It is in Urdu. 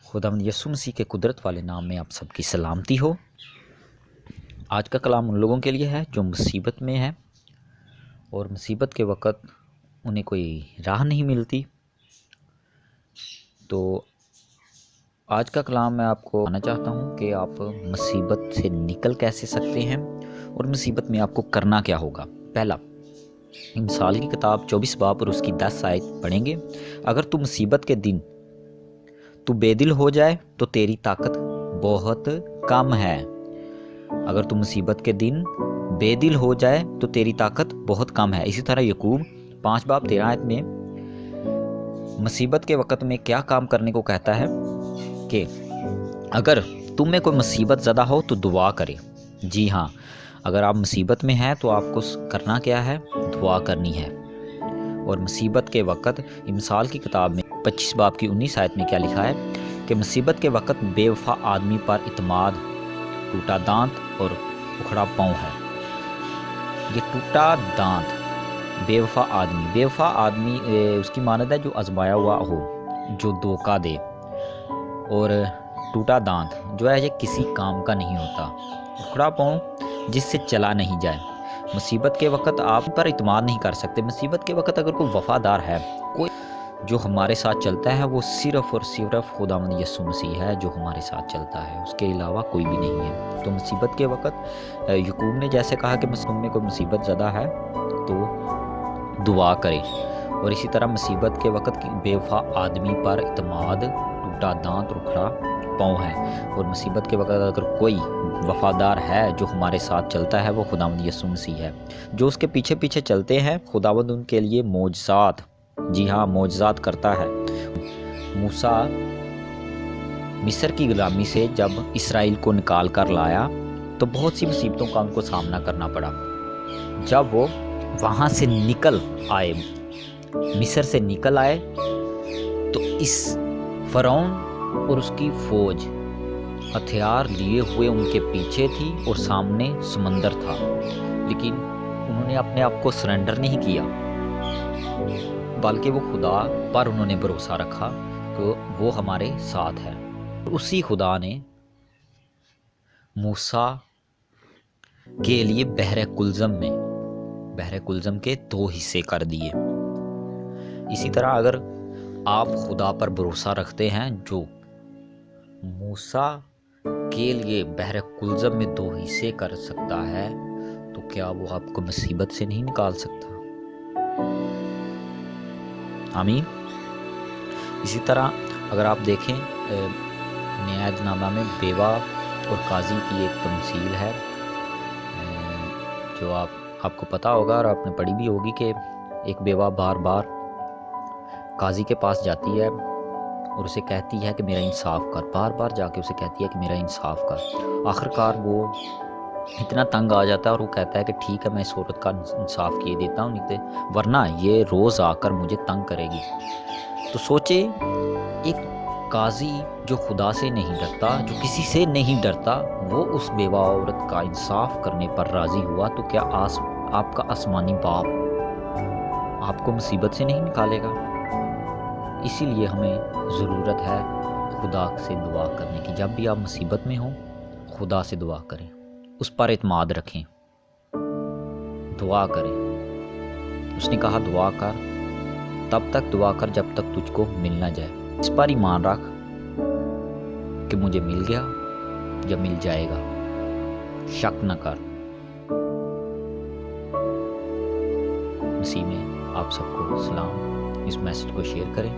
خداوند یسوع مسیح کے قدرت والے نام میں آپ سب کی سلامتی ہو۔ آج کا کلام ان لوگوں کے لیے ہے جو مصیبت میں ہے اور مصیبت کے وقت انہیں کوئی راہ نہیں ملتی۔ تو آج کا کلام میں آپ کو بتانا چاہتا ہوں کہ آپ مصیبت سے نکل کیسے سکتے ہیں اور مصیبت میں آپ کو کرنا کیا ہوگا۔ پہلا، مثال کی کتاب 24 باب اور اس کی 10 آیت پڑھیں گے۔ اگر تو مصیبت کے دن تو بے دل ہو جائے تو تیری طاقت بہت کم ہے۔ اگر تو مصیبت کے دن بے دل ہو جائے تو تیری طاقت بہت کم ہے۔ اسی طرح یعقوب 5 باب 13 آیت میں مصیبت کے وقت میں کیا کام کرنے کو کہتا ہے کہ اگر تم میں کوئی مصیبت زدہ ہو تو دعا کرے۔ جی ہاں، اگر آپ مصیبت میں ہیں تو آپ کو کرنا کیا ہے؟ دعا کرنی ہے۔ اور مصیبت کے وقت مثال کی کتاب میں 25 باب کی 19 آیت میں کیا لکھا ہے کہ مصیبت کے وقت بے وفا آدمی پر اعتماد ٹوٹا دانت اور اکھڑا پاؤں ہے۔ یہ ٹوٹا دانت، بے وفا آدمی اس کی مانند ہے جو آزمایا ہوا ہو، جو دھوکہ دے، اور ٹوٹا دانت جو ہے یہ کسی کام کا نہیں ہوتا، اکھڑا پاؤں جس سے چلا نہیں جائے۔ مصیبت کے وقت آپ پر اعتماد نہیں کر سکتے۔ مصیبت کے وقت اگر کوئی وفادار ہے، کوئی جو ہمارے ساتھ چلتا ہے، وہ صرف اور صرف خداوند یسوع مسیح ہے جو ہمارے ساتھ چلتا ہے، اس کے علاوہ کوئی بھی نہیں ہے۔ تو مصیبت کے وقت یعقوب نے جیسے کہا کہ تم میں کوئی مصیبت زدہ ہے تو دعا کرے، اور اسی طرح مصیبت کے وقت بے وفا آدمی پر اعتماد ٹوٹا دانت اور اکھڑا پاؤں ہے۔ اور مصیبت کے وقت اگر کوئی وفادار ہے جو ہمارے ساتھ چلتا ہے، وہ خداوند یسوع مسیح ہے۔ جو اس کے پیچھے پیچھے چلتے ہیں، خداوند ان کے لیے معجزات، جی ہاں معجزات کرتا ہے۔ موسیٰ مصر کی غلامی سے جب اسرائیل کو نکال کر لایا تو بہت سی مصیبتوں کا ان کو سامنا کرنا پڑا۔ جب وہ وہاں سے نکل آئے، مصر سے نکل آئے، تو اس فرعون اور اس کی فوج ہتھیار لیے ہوئے ان کے پیچھے تھی اور سامنے سمندر تھا، لیکن انہوں نے اپنے آپ کو سرنڈر نہیں کیا، بلکہ وہ خدا پر انہوں نے بھروسہ رکھا کہ وہ ہمارے ساتھ ہے۔ اسی خدا نے موسیٰ کے لیے بحر کلزم کے 2 حصے کر دیے۔ اسی طرح اگر آپ خدا پر بھروسہ رکھتے ہیں جو موسیٰ کے لیے بحر کلزم میں 2 حصے کر سکتا ہے، تو کیا وہ آپ کو مصیبت سے نہیں نکال سکتا؟ آمین۔ اسی طرح اگر آپ دیکھیں نیاز نامہ میں بیوہ اور قاضی کی ایک تمثیل ہے، جو آپ کو پتہ ہوگا اور آپ نے پڑھی بھی ہوگی کہ ایک بیوہ بار بار قاضی کے پاس جاتی ہے اور اسے کہتی ہے کہ میرا انصاف کر، بار بار جا کے اسے کہتی ہے کہ میرا انصاف کر۔ آخرکار وہ اتنا تنگ آ جاتا ہے اور وہ کہتا ہے کہ ٹھیک ہے، میں اس عورت کا انصاف کیے دیتا ہوں، نہیں ورنہ یہ روز آ کر مجھے تنگ کرے گی۔ تو سوچے، ایک قاضی جو خدا سے نہیں ڈرتا، جو کسی سے نہیں ڈرتا، وہ اس بیوہ عورت کا انصاف کرنے پر راضی ہوا، تو کیا آپ کا آسمانی باپ آپ کو مصیبت سے نہیں نکالے گا؟ اسی لیے ہمیں ضرورت ہے خدا سے دعا کرنے کی۔ جب بھی آپ مصیبت میں ہوں، خدا سے دعا کریں، اس پر اعتماد رکھیں، دعا کریں۔ اس نے کہا دعا کر، تب تک دعا کر جب تک تجھ کو مل نہ جائے۔ اس پر ایمان رکھ کہ مجھے مل گیا یا مل جائے گا، شک نہ کر۔ مسیح میں آپ سب کو سلام۔ اس میسج کو شیئر کریں۔